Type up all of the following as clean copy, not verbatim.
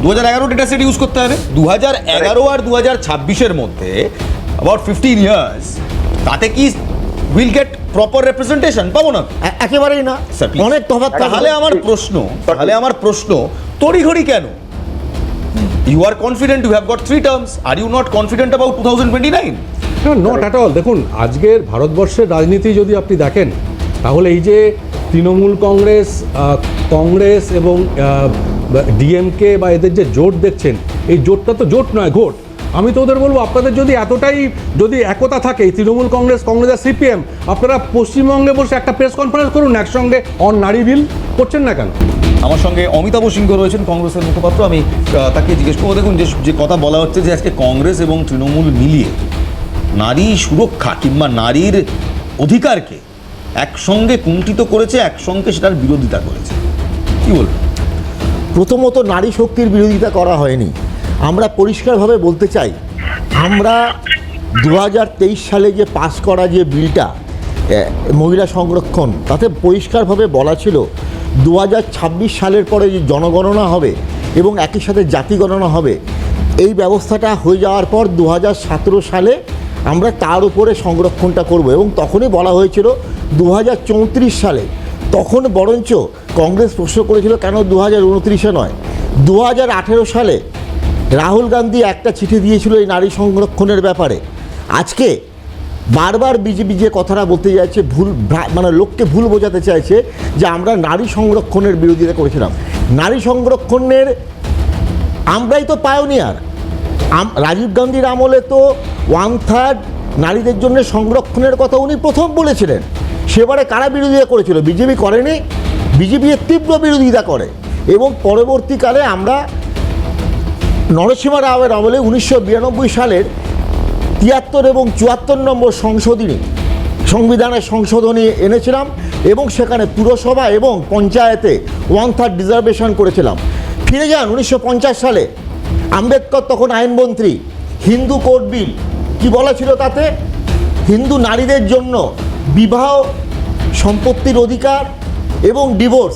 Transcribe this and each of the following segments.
2011 data set use করতে হবে। 2011 আর 2026-এর মধ্যে অ্যাবাউট 15 ইয়ার্স, তাতে কি উইল গেট প্রপার রিপ্রেজেন্টেশন পাবো না? একেবারেই না, অনেক তফাৎ। তাহলে আমার প্রশ্ন তড়িঘড়ি কেন? You are confident, you have got 3 terms, are you not confident about 2029? Not at all. দেখুন, আজকের ভারতবর্ষের রাজনীতি যদি আপনি দেখেন, তাহলে এই যে তৃণমূল কংগ্রেস এবং ডিএমকে বা এদের যে জোট দেখছেন, এই জোটটা তো জোট নয়, ঘোট। আমি তো ওদের বলবো, আপনাদের যদি এতটাই যদি একতা থাকে, তৃণমূল কংগ্রেস আর সিপিএম, আপনারা পশ্চিমবঙ্গে বসে একটা প্রেস কনফারেন্স করুন একসঙ্গে অন নারী বিল। করছেন না কেন? আমার সঙ্গে অমিতাভ সিংহ রয়েছেন, কংগ্রেসের মুখপাত্র। আমি তাকে জিজ্ঞেস করবো, দেখুন যে কথা বলা হচ্ছে যে আজকে কংগ্রেস এবং তৃণমূল মিলিয়ে নারী সুরক্ষা কিংবা নারীর অধিকারকে একসঙ্গে কুণ্ঠিত করেছে, একসঙ্গে সেটার বিরোধিতা করেছে, কি বলবেন? প্রথমত, নারী শক্তির বিরোধিতা করা হয়নি। আমরা পরিষ্কারভাবে বলতে চাই, আমরা 2023 সালে যে পাস করা যে বিলটা মহিলা সংরক্ষণ, তাতে পরিষ্কারভাবে বলা ছিল 2026 সালের পরে যে জনগণনা হবে এবং একই সাথে জাতি গণনা হবে, এই ব্যবস্থাটা হয়ে যাওয়ার পর 2017 সালে আমরা তার উপরে সংরক্ষণটা করব। এবং তখনই বলা হয়েছিল 2034 সালে। তখন বরঞ্চ কংগ্রেস প্রশ্ন করেছিল কেন 2029-এ নয়। 2018 সালে রাহুল গান্ধী একটা চিঠি দিয়েছিল এই নারী সংরক্ষণের ব্যাপারে। আজকে বারবার বিজেপি যে কথাটা বলতে যাচ্ছে, মানে লোককে ভুল বোঝাতে চাইছে যে আমরা নারী সংরক্ষণের বিরোধিতা করেছিলাম। নারী সংরক্ষণের আমরাই তো পায়োনিয়ার। রাজীব গান্ধীর আমলে তো 1/3 নারীদের জন্য সংরক্ষণের কথা উনি প্রথম বলেছিলেন। সেবারে কারা বিরোধিতা করেছিল? বিজেপি করেনি। বিজেপি এর তীব্র বিরোধিতা করে। এবং পরবর্তীকালে আমরা নরসিংহ রাওয়ের আমলে 1992 সালের 73 এবং 74 নম্বর সংবিধানের সংশোধনী এনেছিলাম এবং সেখানে পুরসভা এবং পঞ্চায়েতে 1/3 রিজার্ভেশন করেছিলাম। ফিরে যান 1950 সালে, আম্বেদকর তখন আইনমন্ত্রী, হিন্দু কোড বিল কি বলা ছিল তাতে? হিন্দু নারীদের জন্য বিবাহ, সম্পত্তির অধিকার এবং ডিভোর্স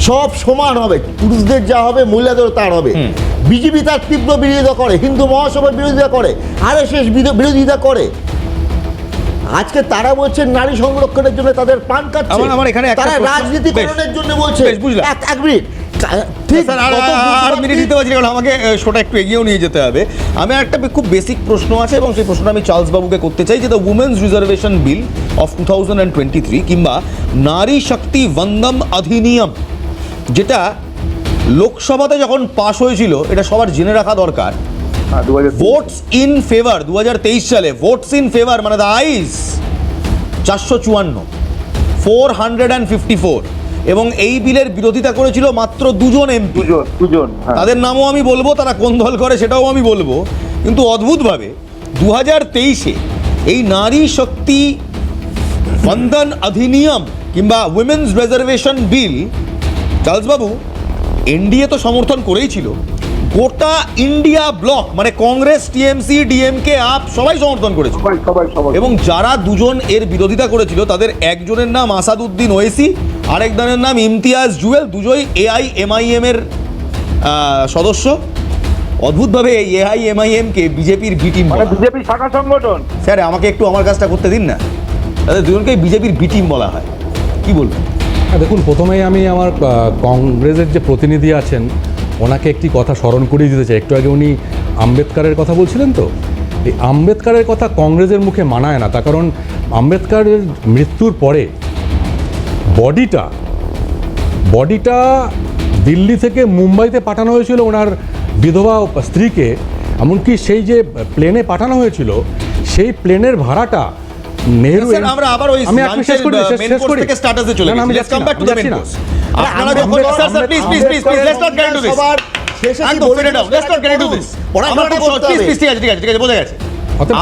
সব সমান হবে, পুরুষদের যা হবে মহিলাদেরও তার হবে। বিজেপি তার তীব্র বিরোধিতা করে, হিন্দু মহাসভার বিরোধিতা করে, RSS বিরোধিতা করে। আজকে তারা বলছে নারী সংরক্ষণের জন্য তাদের প্রাণ কাটছে, তারা রাজনীতিকরণের জন্য বলছে। এক মিনিট, আমাকে শোটা একটু এগিয়েও নিয়ে যেতে হবে। আমি একটা খুব বেসিক প্রশ্ন আছে এবং সেই প্রশ্নটা আমি চার্লস বাবুকে করতে চাই, যে the women's reservation bill of 2023 কিংবা নারী শক্তি বন্দন অধিনিয়ম, যেটা লোকসভাতে যখন পাশ হয়েছিল, এটা সবার জেনে রাখা দরকার। ভোটস ইন ফেভার 2023 সালে, ভোটস ইন ফেভার মানে দ্য আইস 454, 454, এবং এই বিলের বিরোধিতা করেছিল মাত্র 2জন এমপি। তাদের নামও আমি বলবো, তারা কোন দল করে সেটাও আমি বলবো। কিন্তু অদ্ভুতভাবে 2023-এ এই নারী শক্তি বন্দন অধিনিয়ম কিংবা উইমেন্স রিজার্ভেশন বিল, চার্লসবাবু, এনডিএ তো সমর্থন করেই ছিল, গোটা ইন্ডিয়া ব্লক মানে কংগ্রেস, টিএমসি, ডিএমকে, আপ সবাই সমর্থন করেছিল। এবং যারা দুজন এর বিরোধিতা করেছিল তাদের একজনের নাম আসাদুদ্দিন ওয়েসি, আরেকজনের নাম ইমতিয়াজ জুয়েল, দুজোই AIMIM এর সদস্য। অদ্ভুতভাবে এই AIMIM কে বিজেপির বি টিম, বিজেপি শাখা সংগঠন। স্যার আমাকে একটু আমার কাজটা করতে দিন না। তাদের দুজনকে বিজেপির বি টিম বলা হয়, কি বলবেন? দেখুন, প্রথমেই আমি আমার কংগ্রেসের যে প্রতিনিধি আছেন ওনাকে একটি কথা স্মরণ করিয়ে দিতে চাই। একটু আগে উনি আম্বেদকরের কথা বলছিলেন, তো এই আম্বেদকরের কথা কংগ্রেসের মুখে মানায় না। তার কারণ আম্বেদকরের মৃত্যুর পরে বডিটা দিল্লি থেকে মুম্বাইতে পাঠানো হয়েছিল ওনার বিধবা স্ত্রীকে। এমনকি সেই যে প্লেনে পাঠানো হয়েছিল, সেই প্লেনের ভাড়াটা নেহরু, আমরা আবার ওই আমি আপনি শেষ করি থেকে স্ট্যাটাসে চলে গেছি। Let's come back to the main course. আপনারা যখন sir please let's not get into this. একদম fade down, let's not get into this. আমার খুব ঠিক আছে বোঝা গেছে।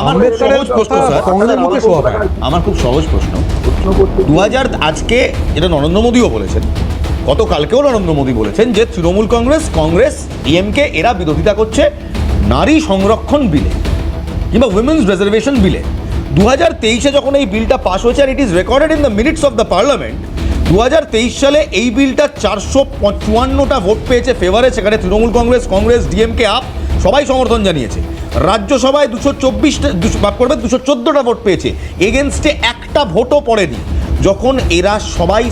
আমার সহজ প্রশ্ন স্যার, আমার খুব সহজ প্রশ্ন। 2000 আজকে এটা নরেন্দ্র মোদীও বলেছেন, গতকালকেও নরেন্দ্র মোদী বলেছেন যে তৃণমূল কংগ্রেস, ডিএমকে এরা বিরোধিতা করছে নারী সংরক্ষণ বিলে কিংবা উইমেন্স রিজার্ভেশন বিলে। 2023-এ যখন এই বিলটা পাস হয়েছে, আর it is recorded in the minutes of the parliament, 2023 সালে এই বিলটা 454টা ভোট পেয়েছে ফেভারে, সেখানে তৃণমূল কংগ্রেস ডিএমকে আপ সবাই সমর্থন জানিয়েছে। রাজ্যসভায় 214টা ভোট পেয়েছে, এগেনস্টে একটা ভোটও পড়েনি। যখন এরা সবাই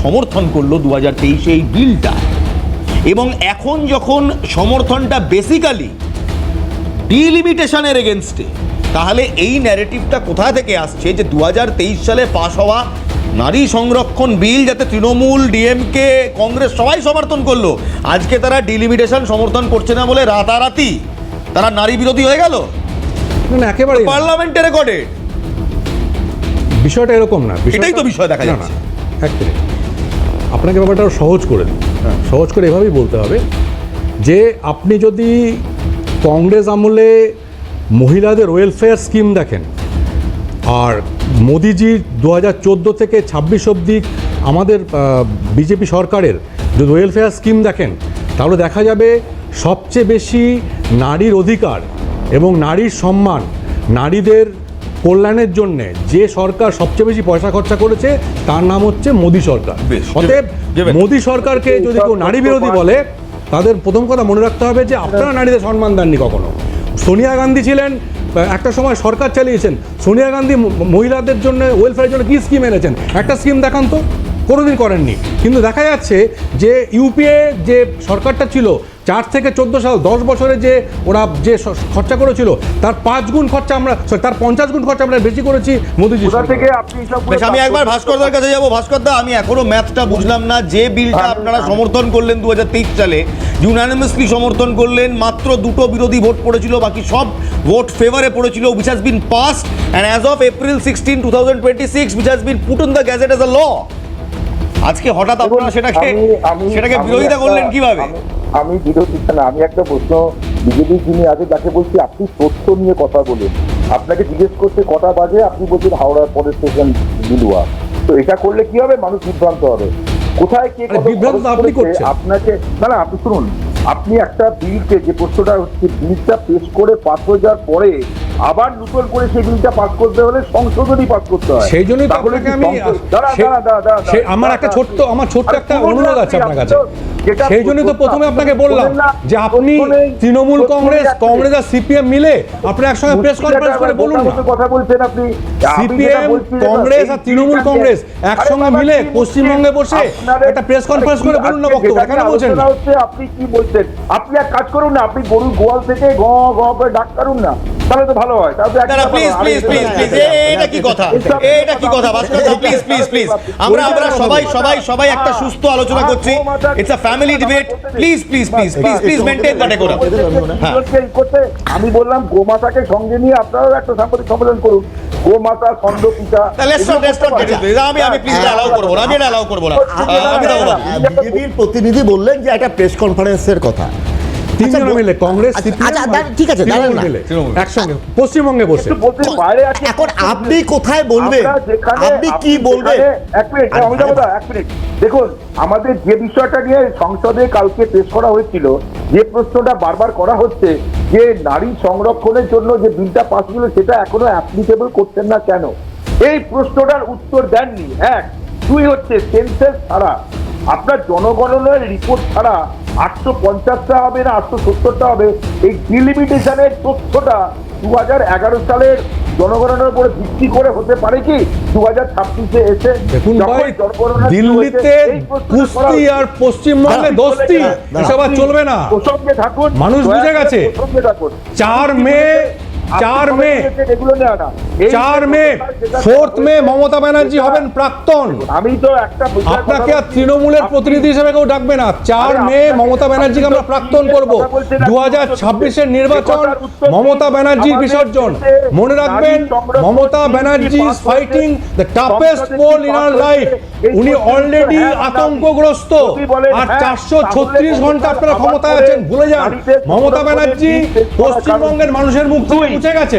সমর্থন করলো 2023 এই বিলটা, এবং এখন যখন সমর্থনটা বেসিক্যালি ডিলিমিটেশনের এগেনস্টে, তাহলে এই ন্যারেটিভটা কোথা থেকে আসছে যে 2023 সালে পাশ হওয়া নারী সংরক্ষণ বিল যাতে তৃণমূল ডিএমকে কংগ্রেস সবাই সমর্থন করলো, আজকে তারা ডিলিমিটেশন সমর্থন করছে না বলে রাতারাতি তারা নারী বিরোধী হয়ে গেল? না, একেবারে পার্লামেন্টে রেকর্ডেড। বিষয়টা এরকম না, এটাই তো বিষয় দেখা যাচ্ছে। এক মিনিট, আপনাকে ব্যাপারটা আরো সহজ করে দিই। সহজ করে এভাবেই বলতে হবে যে আপনি যদি কংগ্রেস আমলে মহিলাদের ওয়েলফেয়ার স্কিম দেখেন, আর মোদিজি 2014 থেকে 26 অবধি আমাদের বিজেপি সরকারের যদি ওয়েলফেয়ার স্কিম দেখেন, তাহলে দেখা যাবে সবচেয়ে বেশি নারীর অধিকার এবং নারীর সম্মান, নারীদের কল্যাণের জন্য যে সরকার সবচেয়ে বেশি পয়সা খরচা করেছে তার নাম হচ্ছে মোদি সরকার। অতএব মোদি সরকারকে যদি কেউ নারী বিরোধী বলে, তাদের প্রথম কথা মনে রাখতে হবে যে আপনারা নারীদের সম্মান দেননি কখনো। সোনিয়া গান্ধী ছিলেন, একটা সময় সরকার চালিয়েছেন, সোনিয়া গান্ধী মহিলাদের জন্য ওয়েলফেয়ারের জন্য কী স্কিম এনেছেন? একটা স্কিম দেখান তো, কোনোদিন করেননি। কিন্তু দেখা যাচ্ছে যে ইউপিএ যে সরকারটা ছিল 4 থেকে 14 সাল 10 বছরে যে ওরা যে খরচা করেছিল তার 5 গুণ খরচা আমরা, তার 50 গুণ খরচা আমরা বেশি করেছি মোদিজি থেকে। বেশ, আমি একবার ভাস্করদার কাছে যাবো। ভাস্করদা, আমি এখনো ম্যাথটা বুঝলাম না। যে বিলটা আপনারা সমর্থন করলেন 2023 সালে, ইউনানিমাসলি সমর্থন করলেন, মাত্র 2টো বিরোধী ভোট পড়েছিল, বাকি সব ভোট ফেভারে পড়েছিল, which has been passed and as of April 16, 2026 which has been put in the gazette as a law, আজকে হঠাৎ আপনারা সেটাকে বিরোধিতা করলেন কিভাবে? আমি বিরোধিতা না, আমি একটা প্রশ্ন বিজেপি যিনি আছে তাকে বলছি, আপনি তথ্য নিয়ে কথা বলুন। আপনাকে জিজ্ঞেস করতে কটা বাজে, আপনি বলছেন হাওড়ার পরের স্টেশন বিলুয়া। তো এটা করলে কি হবে? মানুষ বিভ্রান্ত হবে। কোথায় কে আপনি করছেন? আপনাকে না, আপনি শুনুন, আপনি একটা বিলকে, যে প্রশ্নটা হচ্ছে বিলটা পেশ করে পাস হয়ে যাওয়ার পরে আবার নতুন করে সেই বিলটা পাস করতে হলে সংশোধনী পাস করতে হয়। সেই জন্যই তো আপনাকে আমি আমার ছোট্ট একটা অনুরোধ আছে আপনার কাছে। সেই জন্যই তো প্রথমে আপনাকে বললাম যে আপনি তৃণমূল কংগ্রেস আর সিপিএম মিলে আপনি একসঙ্গে প্রেস কনফারেন্স করে বলুন না। কথা বলছেন আপনি, সিপিএম কংগ্রেস আর তৃণমূল কংগ্রেস একসঙ্গে মিলে পশ্চিমবঙ্গে বসে একটা প্রেস কনফারেন্স করে বলুন না বক্তব্য। কেন বলছেন? আপনি কি বলছেন? আপনি এক কাজ করুন না, আপনি গরুর গোয়াল থেকে গ গ করে ডাক কারুন না, তাহলে তো ভালো হয়। এটা কি কথা? প্লিজ আমরা সবাই একটা সুস্থ আলোচনা করছি। It's a family debate. Please maintain the decorum. আমি বললাম গোমাতাকে সঙ্গে নিয়ে আপনারাও একটা সাংবাদিক সম্মেলন করুন। গোমাতা, খণ্ডপিতা, বিজেপির প্রতিনিধি বললেন যে একটা প্রেস কনফারেন্সের কথা। তিনজন মিলে কংগ্রেস, ঠিক আছে, একসঙ্গে পশ্চিমবঙ্গে বসে। এখন আপনি কোথায় বলবেন, আপনি কি বলবেন? এক মিনিট, দেখুন, আমাদের যে বিষয়টা নিয়ে সংসদে কালকে পেশ করা হয়েছিল, যে প্রশ্নটা বারবার করা হচ্ছে যে নারী সংরক্ষণের জন্য যে বিলটা পাস হল সেটা এখনো অ্যাপ্লিকেবল করছেন না কেন, এই প্রশ্নটার উত্তর দেননি। 1, 2 হচ্ছে সেন্সাস ছাড়া, আপনার জনগণনার রিপোর্ট ছাড়া 850টা হবে না 870টা হবে, এই ডিলিমিটেশনের তথ্যটা 2011 সালের জনগণনার উপরে ভিত্তি করে হতে পারে কি 2026-এ এসে? দেখুন ভাই, দিল্লিতে কুস্তি আর পশ্চিমবঙ্গে দোস্তি এসব আর চলবে না। প্রসঙ্গে থাকুন, মানুষ বুঝে গেছে। 4 মে 4 মে মমতা ব্যানার্জি হবেন প্রাক্তন। আমি তো একটা আপনাকে আর তৃণমূলের প্রতিনিধি হিসেবে কেউ ডাকবে না। 4 মে মমতা ব্যানার্জিকে আমরা প্রাক্তন করব। 2026-এর নির্বাচন, মমতা ব্যানার্জির বিসর্জন। মনে রাখবেন, Mamata Banerjee is fighting the toughest poll in our life. উনি অলরেডি আতঙ্কগ্রস্ত, আর 436 ঘন্টা আপনারা ক্ষমতায় আছেন, ভুলে যান। মমতা ব্যানার্জি পশ্চিমবঙ্গের মানুষের মুখ থেকে মুছে গেছে।